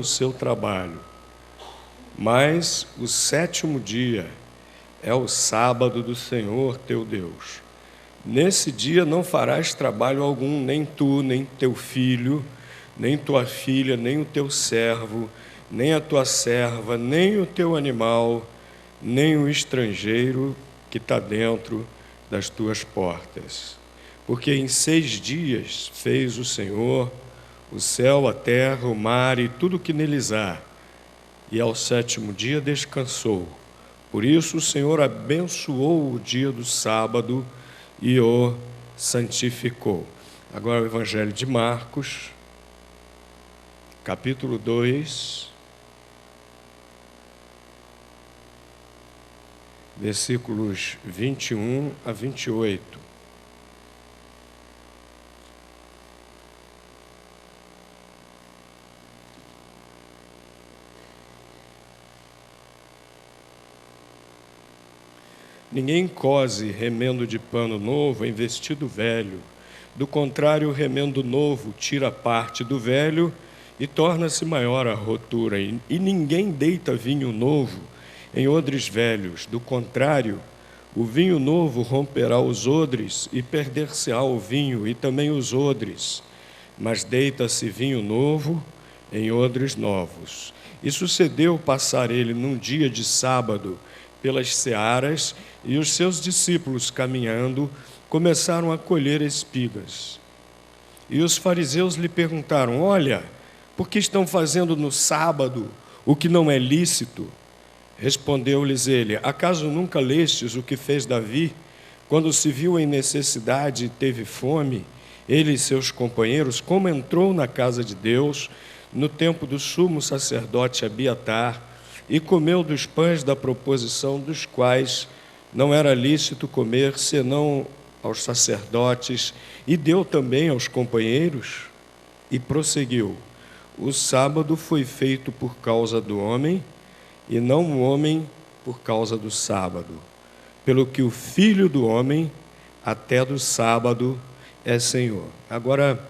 o seu trabalho. Mas o sétimo dia é o sábado do Senhor teu Deus. Nesse dia não farás trabalho algum, nem tu, nem teu filho, nem tua filha, nem o teu servo, nem a tua serva, nem o teu animal, nem o estrangeiro que está dentro das tuas portas. Porque em 6 dias fez o Senhor o céu, a terra, o mar e tudo o que neles há, e ao sétimo dia descansou. Por isso o Senhor abençoou o dia do sábado e o santificou. Agora o Evangelho de Marcos, capítulo 2, versículos 21 a 28. Ninguém cose remendo de pano novo em vestido velho. Do contrário, o remendo novo tira parte do velho e torna-se maior a rotura. E ninguém deita vinho novo em odres velhos. Do contrário, o vinho novo romperá os odres e perder-se-á o vinho e também os odres. Mas deita-se vinho novo em odres novos. E sucedeu passar ele num dia de sábado pelas searas, e os seus discípulos, caminhando, começaram a colher espigas. E os fariseus lhe perguntaram: olha, por que estão fazendo no sábado o que não é lícito? Respondeu-lhes ele: acaso nunca lestes o que fez Davi, quando se viu em necessidade e teve fome, ele e seus companheiros, como entrou na casa de Deus, no tempo do sumo sacerdote Abiatar, e comeu dos pães da proposição, dos quais não era lícito comer, senão aos sacerdotes, e deu também aos companheiros? E prosseguiu: o sábado foi feito por causa do homem, e não o homem por causa do sábado. Pelo que o Filho do homem, até do sábado, é Senhor. Agora,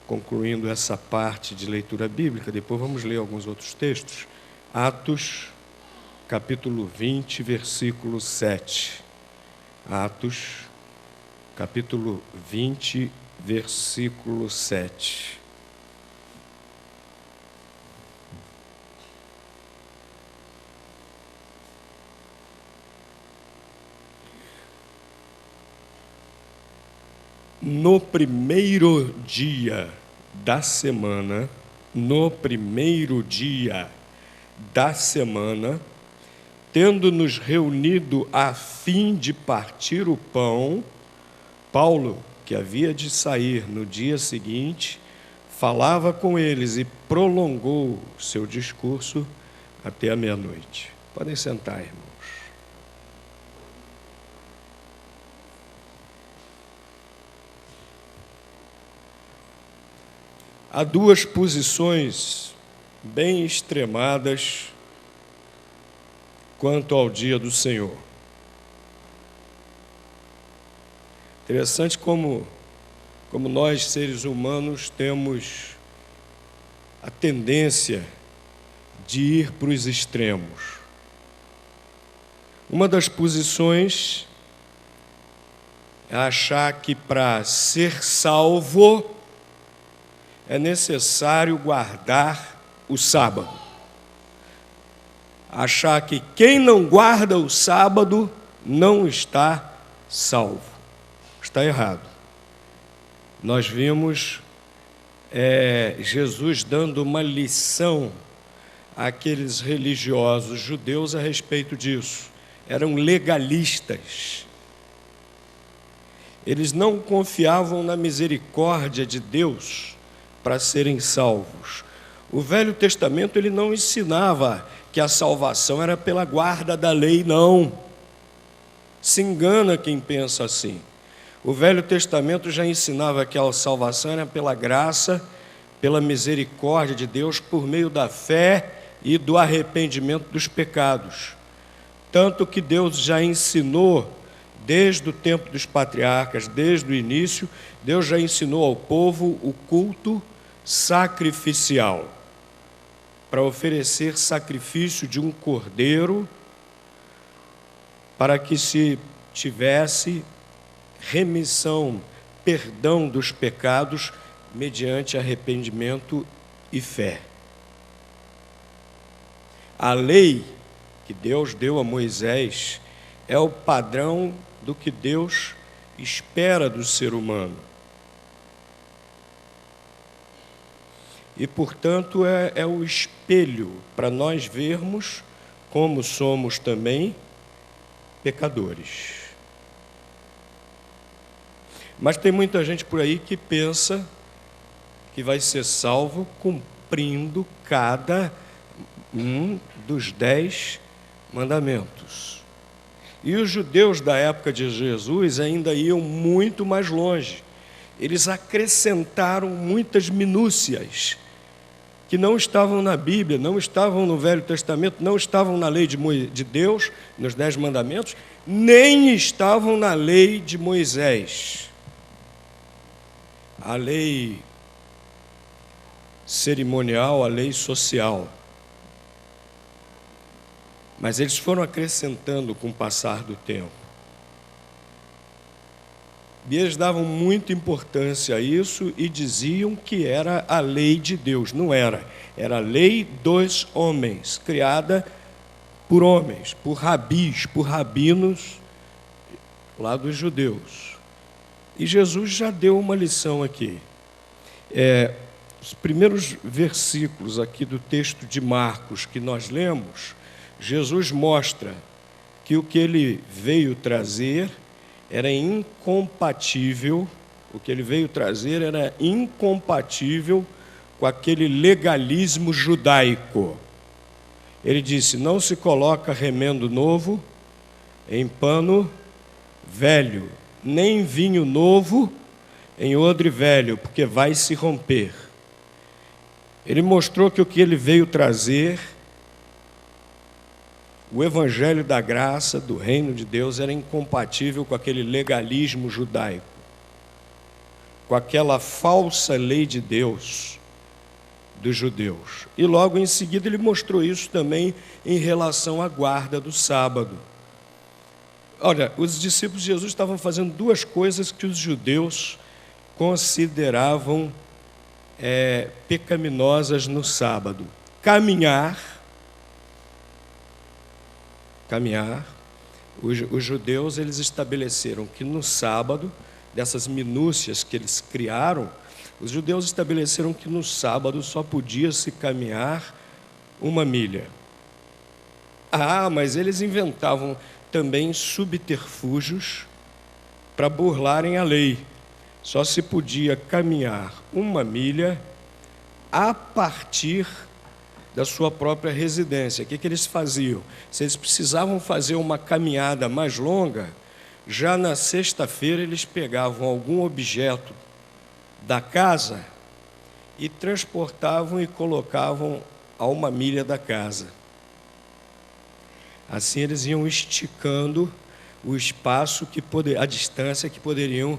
concluindo essa parte de leitura bíblica, depois vamos ler alguns outros textos. Atos, capítulo 20, versículo 7. Atos, capítulo 20, versículo 7. No primeiro dia da semana, tendo-nos reunido a fim de partir o pão, Paulo, que havia de sair no dia seguinte, falava com eles e prolongou seu discurso até a meia-noite. Podem sentar, irmãos. Há duas posições bem extremadas quanto ao dia do Senhor. Interessante como nós, seres humanos, temos a tendência de ir para os extremos. Uma das posições é achar que para ser salvo é necessário guardar o sábado. Achar que quem não guarda o sábado não está salvo. Está errado. Nós vimos Jesus dando uma lição àqueles religiosos judeus a respeito disso. Eram legalistas. Eles não confiavam na misericórdia de Deus para serem salvos. O Velho Testamento ele não ensinava que a salvação era pela guarda da lei, não. Se engana quem pensa assim. O Velho Testamento já ensinava que a salvação era pela graça, pela misericórdia de Deus, por meio da fé e do arrependimento dos pecados. Tanto que Deus já ensinou, desde o tempo dos patriarcas, desde o início, Deus já ensinou ao povo o culto sacrificial, para oferecer sacrifício de um cordeiro, para que se tivesse remissão, perdão dos pecados, mediante arrependimento e fé. A lei que Deus deu a Moisés é o padrão do que Deus espera do ser humano. E, portanto, é o espelho para nós vermos como somos também pecadores. Mas tem muita gente por aí que pensa que vai ser salvo cumprindo cada um dos 10 mandamentos. E os judeus da época de Jesus ainda iam muito mais longe. Eles acrescentaram muitas minúcias que não estavam na Bíblia, não estavam no Velho Testamento, não estavam na lei de Deus, nos 10 mandamentos, nem estavam na lei de Moisés. A lei cerimonial, a lei social. Mas eles foram acrescentando com o passar do tempo. E eles davam muita importância a isso e diziam que era a lei de Deus. Não era. Era a lei dos homens, criada por homens, por rabis, por rabinos lá dos judeus. E Jesus já deu uma lição aqui. Os primeiros versículos aqui do texto de Marcos que nós lemos, Jesus mostra que o que ele veio trazer era incompatível, com aquele legalismo judaico. Ele disse: não se coloca remendo novo em pano velho, nem vinho novo em odre velho, porque vai se romper. Ele mostrou que o que ele veio trazer, o evangelho da graça, do reino de Deus, era incompatível com aquele legalismo judaico, com aquela falsa lei de Deus dos judeus. E logo em seguida ele mostrou isso também em relação à guarda do sábado. Olha, os discípulos de Jesus estavam fazendo duas coisas que os judeus consideravam pecaminosas no sábado: caminhar. Os judeus, eles estabeleceram que no sábado, dessas minúcias que eles criaram, os judeus estabeleceram que no sábado só podia se caminhar 1 milha. Mas eles inventavam também subterfúgios para burlarem a lei. Só se podia caminhar 1 milha a partir da sua própria residência. O que eles faziam? Se eles precisavam fazer uma caminhada mais longa, já na sexta-feira eles pegavam algum objeto da casa e transportavam e colocavam a 1 milha da casa. Assim eles iam esticando o espaço, a distância que poderiam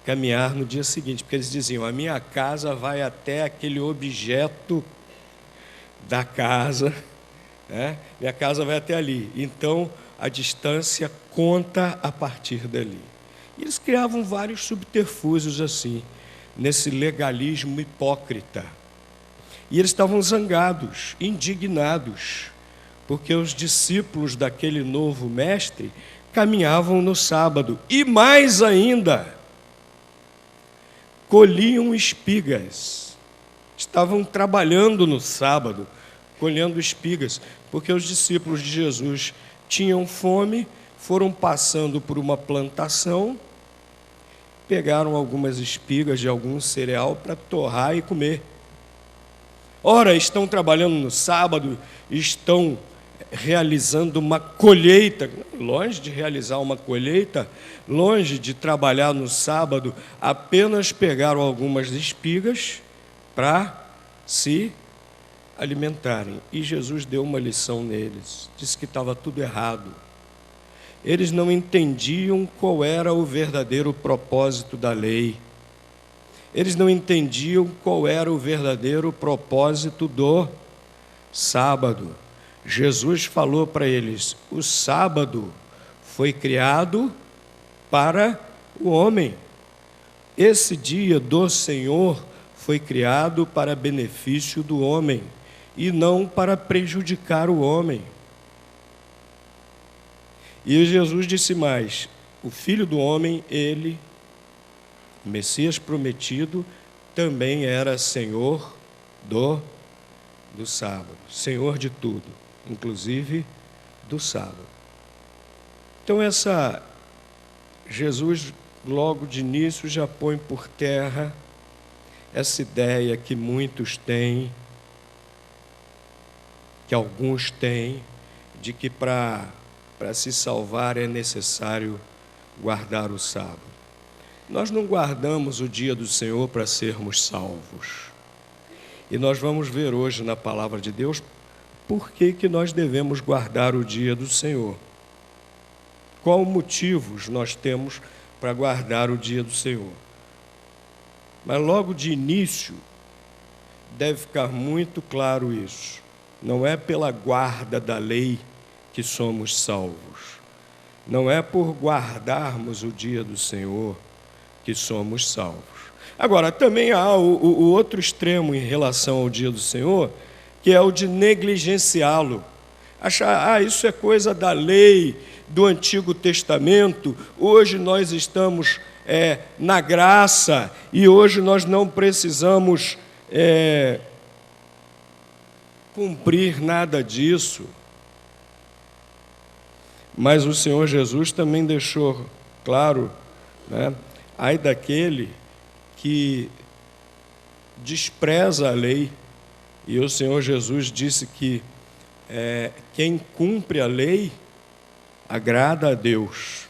caminhar no dia seguinte, porque eles diziam: a minha casa vai até aquele objeto da casa, minha casa vai até ali, então a distância conta a partir dali. E eles criavam vários subterfúgios assim, nesse legalismo hipócrita. E eles estavam zangados, indignados, porque os discípulos daquele novo mestre caminhavam no sábado, e mais ainda, colhiam espigas. Estavam trabalhando no sábado, colhendo espigas, porque os discípulos de Jesus tinham fome, foram passando por uma plantação, pegaram algumas espigas de algum cereal para torrar e comer. Ora, estão trabalhando no sábado, estão realizando uma colheita. Longe de realizar uma colheita, longe de trabalhar no sábado, apenas pegaram algumas espigas para se alimentarem. E Jesus deu uma lição neles, disse que estava tudo errado. Eles não entendiam qual era o verdadeiro propósito da lei. Eles não entendiam qual era o verdadeiro propósito do sábado. Jesus falou para eles: o sábado foi criado para o homem. Esse dia do Senhor foi criado para benefício do homem e não para prejudicar o homem. E Jesus disse mais: o Filho do Homem, ele, o Messias prometido, também era Senhor do sábado, Senhor de tudo, inclusive do sábado. Então Jesus logo de início já põe por terra essa ideia que muitos têm, que alguns têm, de que para se salvar é necessário guardar o sábado. Nós não guardamos o dia do Senhor para sermos salvos. E nós vamos ver hoje na palavra de Deus por que nós devemos guardar o dia do Senhor. Qual motivos nós temos para guardar o dia do Senhor? Mas logo de início deve ficar muito claro isso. Não é pela guarda da lei que somos salvos. Não é por guardarmos o dia do Senhor que somos salvos. Agora, também há o outro extremo em relação ao dia do Senhor, que é o de negligenciá-lo. Achar, isso é coisa da lei, do Antigo Testamento, hoje nós estamos na graça e hoje nós não precisamos cumprir nada disso. Mas o Senhor Jesus também deixou claro, né? Ai daquele que despreza a lei. E o Senhor Jesus disse que quem cumpre a lei agrada a Deus.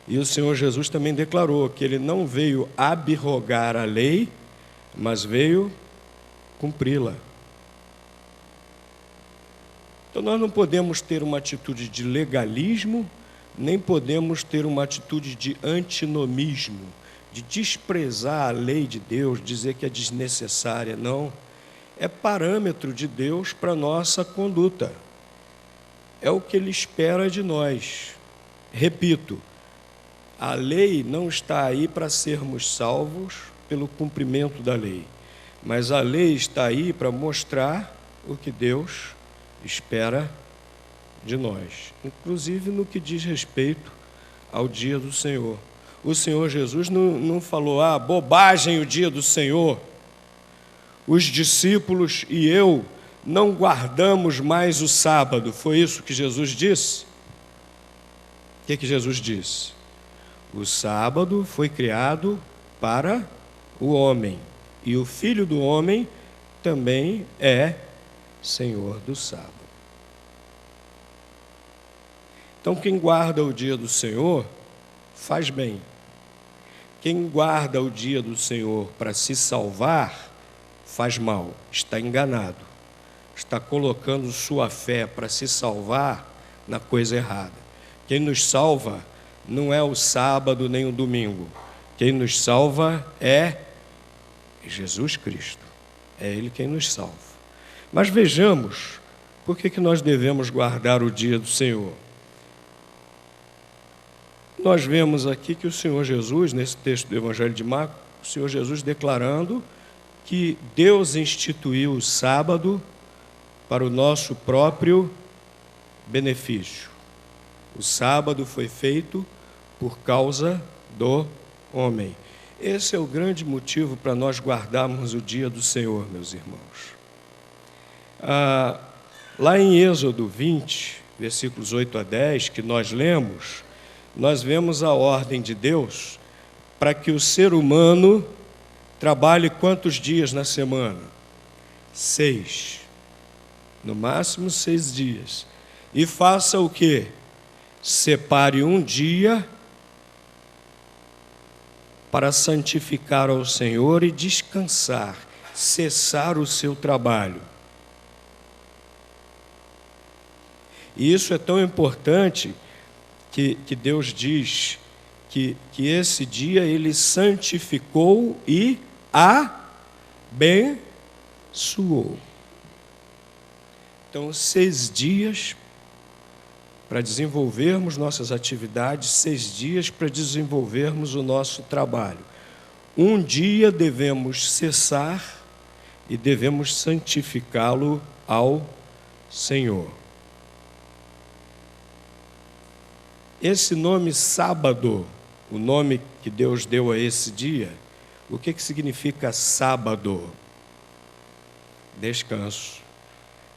E o Senhor Jesus também declarou que ele não veio abrogar a lei, mas veio cumpri-la. Então nós não podemos ter uma atitude de legalismo, nem podemos ter uma atitude de antinomismo, de desprezar a lei de Deus, dizer que é desnecessária. Não, é parâmetro de Deus para a nossa conduta. É o que Ele espera de nós. Repito, a lei não está aí para sermos salvos pelo cumprimento da lei, mas a lei está aí para mostrar o que Deus espera de nós, inclusive no que diz respeito ao dia do Senhor. O Senhor Jesus não falou, bobagem o dia do Senhor. Os discípulos e eu não guardamos mais o sábado. Foi isso que Jesus disse? O que Jesus disse? O sábado foi criado para o homem, e o Filho do Homem também é Senhor do sábado. Então, quem guarda o dia do Senhor, faz bem. Quem guarda o dia do Senhor para se salvar, faz mal, está enganado. Está colocando sua fé para se salvar na coisa errada. Quem nos salva não é o sábado nem o domingo. Quem nos salva é Jesus Cristo. É Ele quem nos salva. Mas vejamos, por que nós devemos guardar o dia do Senhor? Nós vemos aqui que o Senhor Jesus, nesse texto do Evangelho de Marcos, o Senhor Jesus declarando que Deus instituiu o sábado para o nosso próprio benefício. O sábado foi feito por causa do homem. Esse é o grande motivo para nós guardarmos o dia do Senhor, meus irmãos. Lá em Êxodo 20, versículos 8 a 10, que nós lemos, nós vemos a ordem de Deus para que o ser humano trabalhe quantos dias na semana? 6. No máximo 6 dias. E faça o quê? Separe um dia para santificar ao Senhor e descansar, cessar o seu trabalho. E isso é tão importante que Deus diz que esse dia ele santificou e abençoou. Então, 6 dias para desenvolvermos nossas atividades, 6 dias para desenvolvermos o nosso trabalho. Um dia devemos cessar e devemos santificá-lo ao Senhor. Esse nome sábado, o nome que Deus deu a esse dia, o que significa sábado? Descanso.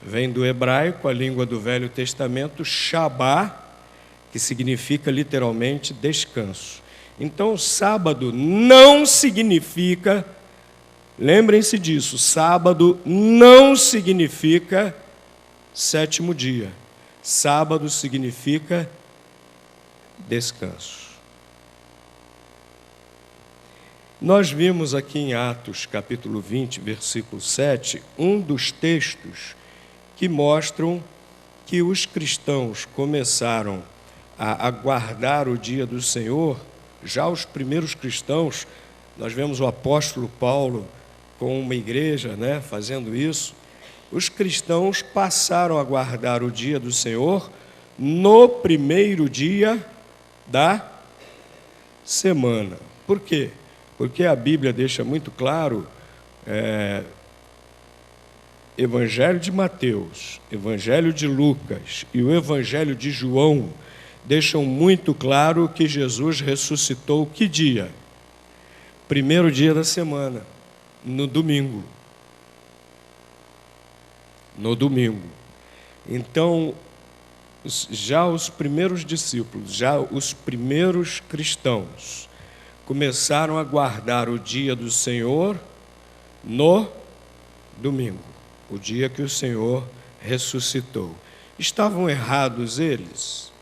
Vem do hebraico, a língua do Velho Testamento, Shabá, que significa literalmente descanso. Então, sábado não significa, lembrem-se disso, sábado não significa 7º dia. Sábado significa descanso. Nós vimos aqui em Atos, capítulo 20, versículo 7, um dos textos que mostram que os cristãos começaram a guardar o dia do Senhor. Já os primeiros cristãos, nós vemos o apóstolo Paulo com uma igreja, fazendo isso. Os cristãos passaram a guardar o dia do Senhor no primeiro dia da semana. Por quê? Porque a Bíblia deixa muito claro, Evangelho de Mateus, Evangelho de Lucas e o Evangelho de João deixam muito claro que Jesus ressuscitou que dia? Primeiro dia da semana, no domingo. No domingo. Então, já os primeiros discípulos, já os primeiros cristãos, começaram a guardar o dia do Senhor no domingo, o dia que o Senhor ressuscitou. Estavam errados eles?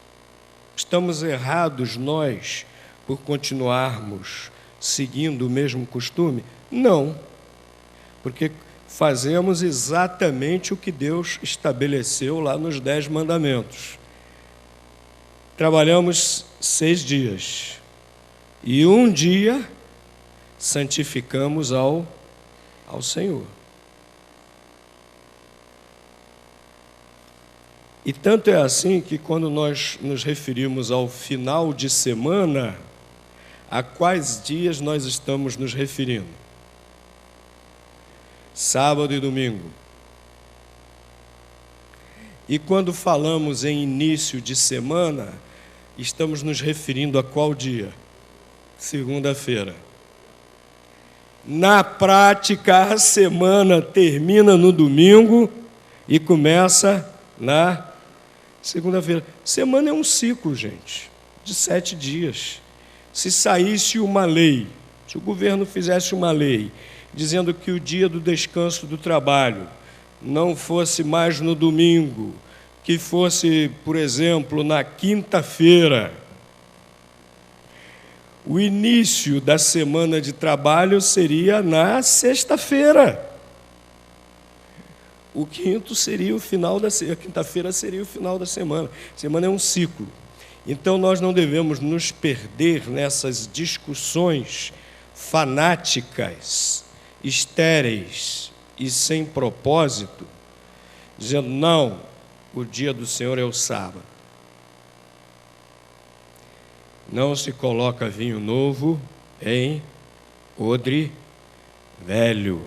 Estamos errados nós por continuarmos seguindo o mesmo costume? Não, porque fazemos exatamente o que Deus estabeleceu lá nos 10 mandamentos. Trabalhamos 6 dias e um dia santificamos ao Senhor. E tanto é assim que quando nós nos referimos ao final de semana, a quais dias nós estamos nos referindo? Sábado e domingo. E quando falamos em início de semana, estamos nos referindo a qual dia? Segunda-feira. Na prática, a semana termina no domingo e começa na segunda-feira. Semana é um ciclo, gente, de 7 dias. Se saísse uma lei, se o governo fizesse uma lei dizendo que o dia do descanso do trabalho não fosse mais no domingo, que fosse, por exemplo, na quinta-feira, o início da semana de trabalho seria na sexta-feira. O quinto seria o final da semana, a quinta-feira seria o final da semana. Semana é um ciclo. Então, nós não devemos nos perder nessas discussões fanáticas, estéreis e sem propósito, dizendo, não, o dia do Senhor é o sábado. Não se coloca vinho novo em odre velho.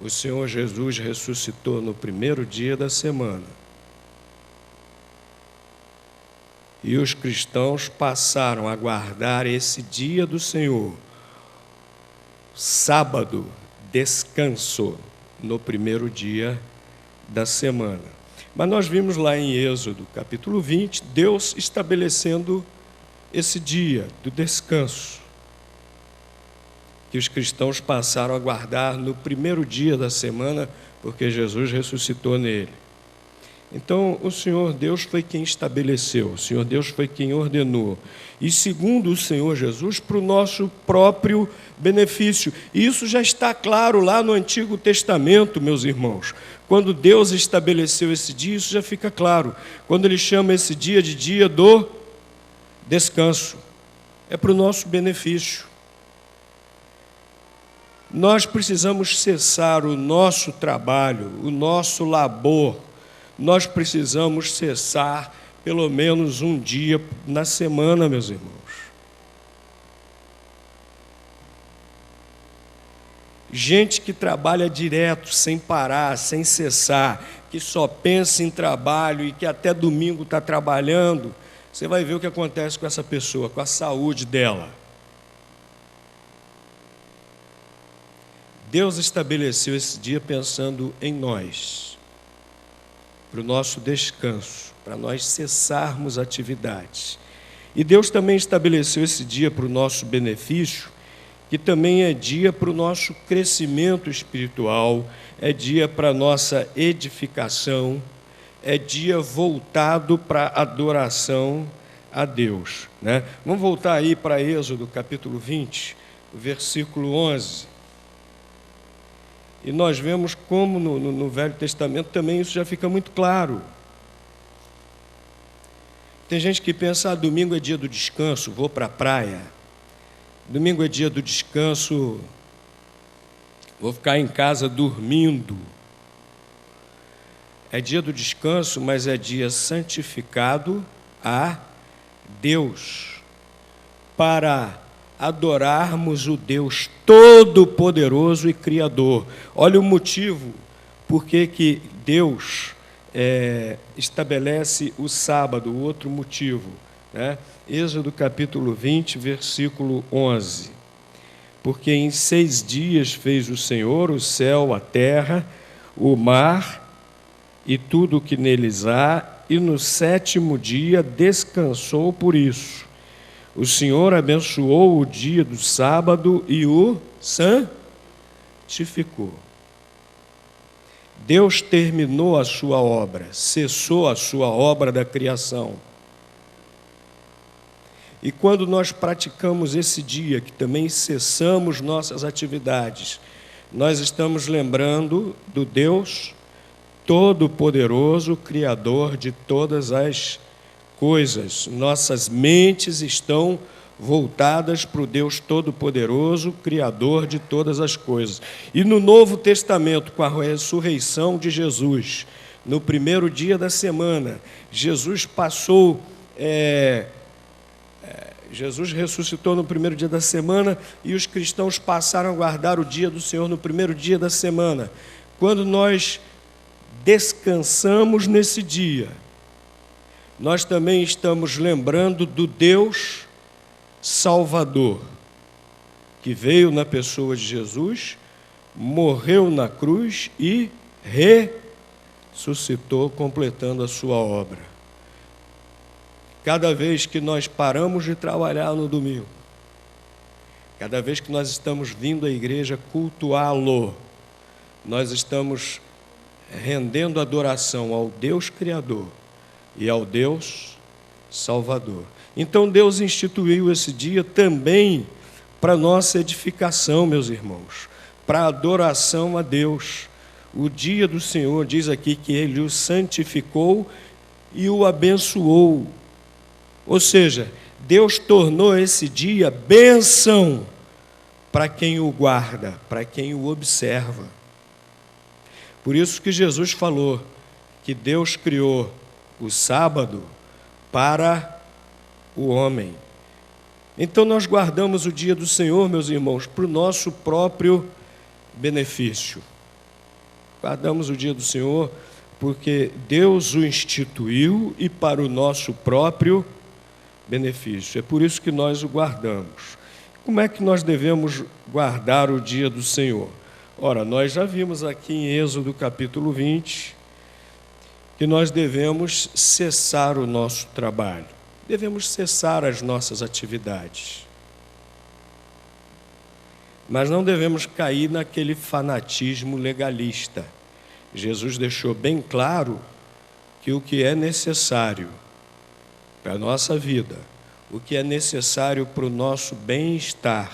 O Senhor Jesus ressuscitou no primeiro dia da semana. E os cristãos passaram a guardar esse dia do Senhor, sábado, descanso, no primeiro dia da semana. Mas nós vimos lá em Êxodo, capítulo 20, Deus estabelecendo esse dia do descanso, que os cristãos passaram a guardar no primeiro dia da semana, porque Jesus ressuscitou nele. Então, o Senhor Deus foi quem estabeleceu, o Senhor Deus foi quem ordenou. E segundo o Senhor Jesus, para o nosso próprio benefício. E isso já está claro lá no Antigo Testamento, meus irmãos. Quando Deus estabeleceu esse dia, isso já fica claro. Quando Ele chama esse dia de dia do Descanso é para o nosso benefício. Nós precisamos cessar o nosso trabalho, o nosso labor. Nós precisamos cessar pelo menos um dia na semana, meus irmãos. Gente que trabalha direto, sem parar, sem cessar, que só pensa em trabalho e que até domingo está trabalhando, você vai ver o que acontece com essa pessoa, com a saúde dela. Deus estabeleceu esse dia pensando em nós, para o nosso descanso, para nós cessarmos atividades. E Deus também estabeleceu esse dia para o nosso benefício, que também é dia para o nosso crescimento espiritual, é dia para a nossa edificação, é dia voltado para a adoração a Deus, né? Vamos voltar aí para Êxodo, capítulo 20, versículo 11. E nós vemos como no Velho Testamento também isso já fica muito claro. Tem gente que pensa, domingo é dia do descanso, vou para a praia. Domingo é dia do descanso, vou ficar em casa dormindo. É dia do descanso, mas é dia santificado a Deus, para adorarmos o Deus Todo-Poderoso e Criador. Olha o motivo por que Deus estabelece o sábado, o outro motivo, né? Êxodo capítulo 20, versículo 11. Porque em 6 dias fez o Senhor o céu, a terra, o mar e tudo o que neles há, e no 7º dia descansou por isso. O Senhor abençoou o dia do sábado e o santificou. Deus terminou a sua obra, cessou a sua obra da criação. E quando nós praticamos esse dia, que também cessamos nossas atividades, nós estamos lembrando do Deus Todo-Poderoso, Criador de todas as coisas. Nossas mentes estão voltadas para o Deus Todo-Poderoso, Criador de todas as coisas. E no Novo Testamento, com a ressurreição de Jesus, no primeiro dia da semana, Jesus ressuscitou no primeiro dia da semana e os cristãos passaram a guardar o dia do Senhor no primeiro dia da semana. Quando nós descansamos nesse dia, nós também estamos lembrando do Deus Salvador, que veio na pessoa de Jesus, morreu na cruz e ressuscitou, completando a sua obra. Cada vez que nós paramos de trabalhar no domingo, cada vez que nós estamos vindo à igreja cultuá-lo, nós estamos rendendo adoração ao Deus Criador e ao Deus Salvador. Então Deus instituiu esse dia também para nossa edificação, meus irmãos, para adoração a Deus. O dia do Senhor diz aqui que Ele o santificou e o abençoou. Ou seja, Deus tornou esse dia bênção para quem o guarda, para quem o observa. Por isso que Jesus falou que Deus criou o sábado para o homem. Então nós guardamos o dia do Senhor, meus irmãos, para o nosso próprio benefício. Guardamos o dia do Senhor porque Deus o instituiu e para o nosso próprio benefício. É por isso que nós o guardamos. Como é que nós devemos guardar o dia do Senhor? Ora, nós já vimos aqui em Êxodo capítulo 20 que nós devemos cessar o nosso trabalho, devemos cessar as nossas atividades. Mas não devemos cair naquele fanatismo legalista. Jesus deixou bem claro que o que é necessário para a nossa vida, o que é necessário para o nosso bem-estar,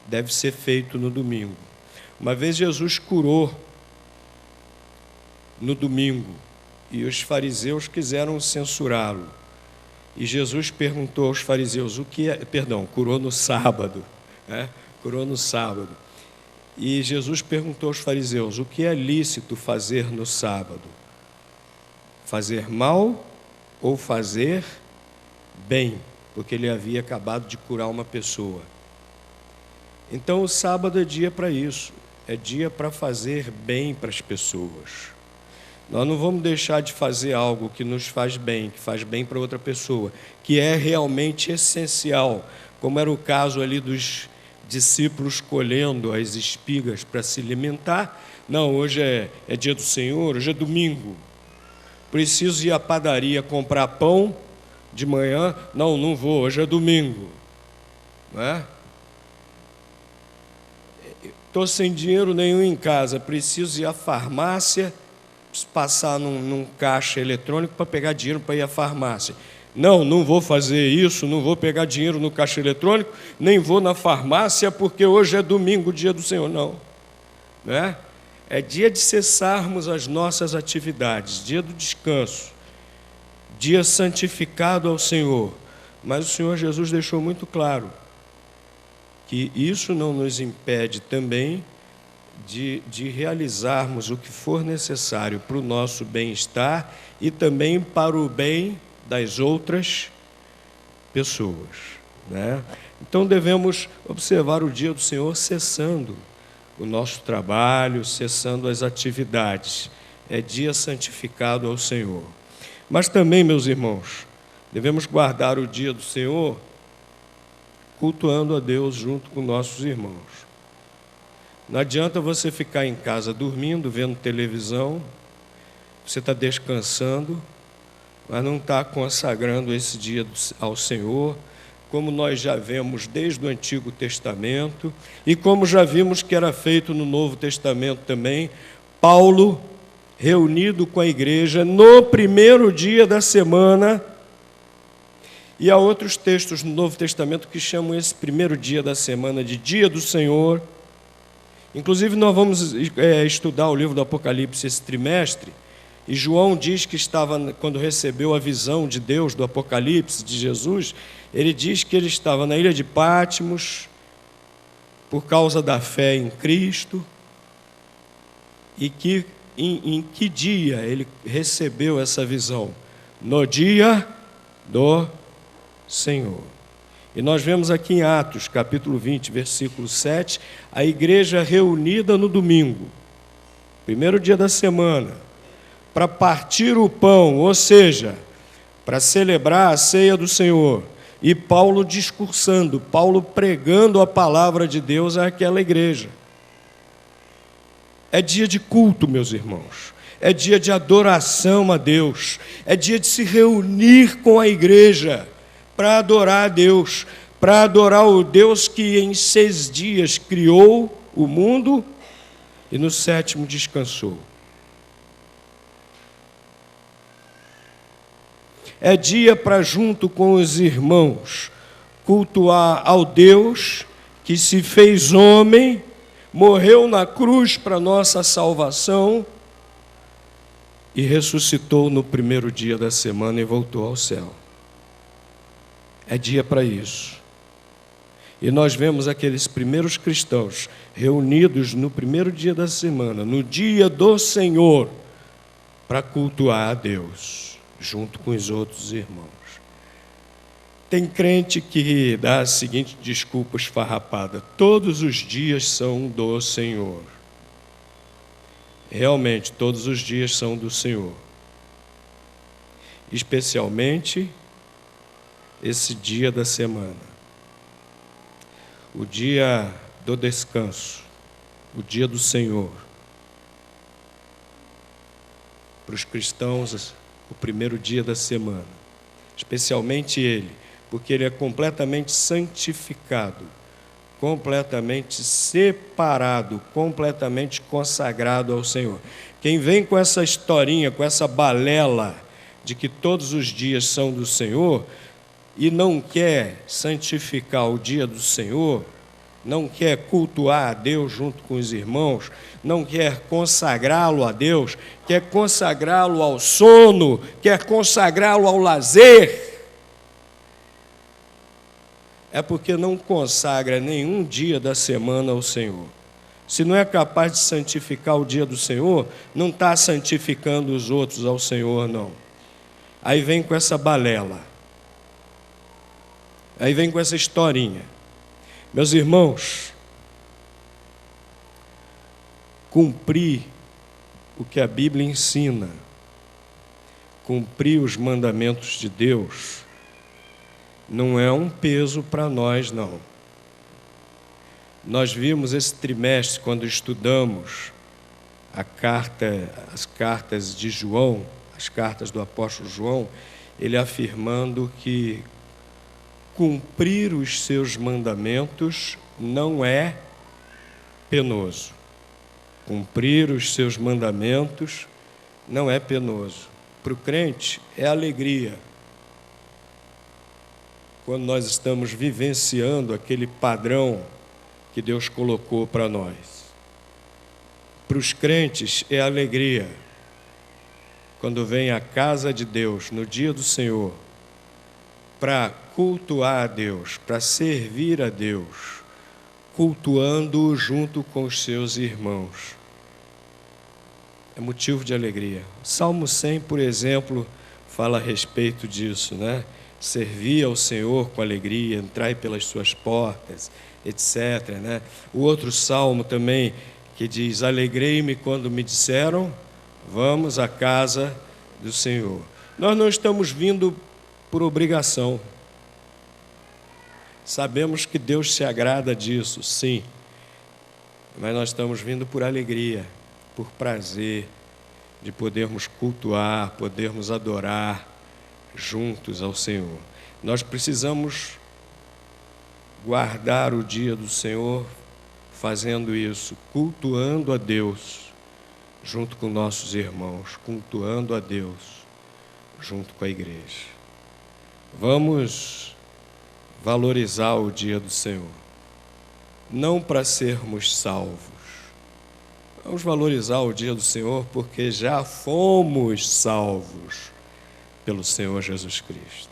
deve ser feito no domingo. Uma vez Jesus curou no domingo e os fariseus quiseram censurá-lo. E Jesus perguntou aos fariseus curou no sábado, né? Curou no sábado. E Jesus perguntou aos fariseus: o que é lícito fazer no sábado? Fazer mal ou fazer bem? Porque ele havia acabado de curar uma pessoa. Então o sábado é dia para isso, é dia para fazer bem para as pessoas. Nós não vamos deixar de fazer algo que nos faz bem, que faz bem para outra pessoa, que é realmente essencial, como era o caso ali dos discípulos colhendo as espigas para se alimentar. Não, hoje é dia do Senhor, hoje é domingo. Preciso ir à padaria comprar pão de manhã. Não, não vou, hoje é domingo. Não é? Estou sem dinheiro nenhum em casa, preciso ir à farmácia, passar num caixa eletrônico para pegar dinheiro para ir à farmácia. Não, não vou fazer isso, não vou pegar dinheiro no caixa eletrônico, nem vou na farmácia, porque hoje é domingo, dia do Senhor. Não. Né? É dia de cessarmos as nossas atividades, dia do descanso, dia santificado ao Senhor. Mas o Senhor Jesus deixou muito claro que isso não nos impede também de realizarmos o que for necessário para o nosso bem-estar e também para o bem das outras pessoas, né? Então devemos observar o dia do Senhor cessando o nosso trabalho, cessando as atividades. É dia santificado ao Senhor. Mas também, meus irmãos, devemos guardar o dia do Senhor cultuando a Deus junto com nossos irmãos. Não adianta você ficar em casa dormindo, vendo televisão, você está descansando, mas não está consagrando esse dia ao Senhor, como nós já vemos desde o Antigo Testamento, e como já vimos que era feito no Novo Testamento também. Paulo, reunido com a igreja no primeiro dia da semana, e há outros textos no Novo Testamento que chamam esse primeiro dia da semana de dia do Senhor. Inclusive, nós vamos estudar o livro do Apocalipse esse trimestre, e João diz que estava, quando recebeu a visão de Deus do Apocalipse, de Jesus, ele diz que ele estava na ilha de Patmos, por causa da fé em Cristo, e que em que dia ele recebeu essa visão? No dia do Senhor. E nós vemos aqui em Atos, capítulo 20, versículo 7, a igreja reunida no domingo, primeiro dia da semana, para partir o pão, ou seja, para celebrar a ceia do Senhor. E Paulo discursando, Paulo pregando a palavra de Deus àquela igreja. É dia de culto, meus irmãos. É dia de adoração a Deus. É dia de se reunir com a igreja para adorar a Deus, para adorar o Deus que em 6 dias criou o mundo e no 7º descansou. É dia para, junto com os irmãos, cultuar ao Deus que se fez homem, morreu na cruz para nossa salvação e ressuscitou no primeiro dia da semana e voltou ao céu. É dia para isso. E nós vemos aqueles primeiros cristãos reunidos no primeiro dia da semana, no dia do Senhor, para cultuar a Deus, junto com os outros irmãos. Tem crente que dá a seguinte desculpa esfarrapada: todos os dias são do Senhor. Realmente, todos os dias são do Senhor. Especialmente esse dia da semana, o dia do descanso, o dia do Senhor. Para os cristãos, o primeiro dia da semana, especialmente ele, porque ele é completamente santificado, completamente separado, completamente consagrado ao Senhor. Quem vem com essa historinha, com essa balela de que todos os dias são do Senhor, e não quer santificar o dia do Senhor, não quer cultuar a Deus junto com os irmãos, não quer consagrá-lo a Deus, quer consagrá-lo ao sono, quer consagrá-lo ao lazer, é porque não consagra nenhum dia da semana ao Senhor. Se não é capaz de santificar o dia do Senhor, não está santificando os outros ao Senhor, não. Aí vem com essa balela. Aí vem com essa historinha. Meus irmãos, cumprir o que a Bíblia ensina, cumprir os mandamentos de Deus, não é um peso para nós, não. Nós vimos esse trimestre, quando estudamos as cartas de João, as cartas do apóstolo João, ele afirmando que cumprir os seus mandamentos não é penoso. Cumprir os seus mandamentos não é penoso. Para o crente é alegria. Quando nós estamos vivenciando aquele padrão que Deus colocou para nós. Para os crentes é alegria. Quando vem à casa de Deus, no dia do Senhor, para cultuar a Deus, para servir a Deus, cultuando-o junto com os seus irmãos. É motivo de alegria. Salmo 100, por exemplo, fala a respeito disso, né? Servir ao Senhor com alegria, entrai pelas suas portas, etc., né? O outro salmo também, que diz, alegrei-me quando me disseram, vamos à casa do Senhor. Nós não estamos vindo por obrigação. Sabemos que Deus se agrada disso, sim. Mas nós estamos vindo por alegria, por prazer, de podermos cultuar, podermos adorar juntos ao Senhor. Nós precisamos guardar o dia do Senhor fazendo isso, cultuando a Deus junto com nossos irmãos, cultuando a Deus junto com a igreja. Vamos valorizar o dia do Senhor, não para sermos salvos. Vamos valorizar o dia do Senhor porque já fomos salvos pelo Senhor Jesus Cristo.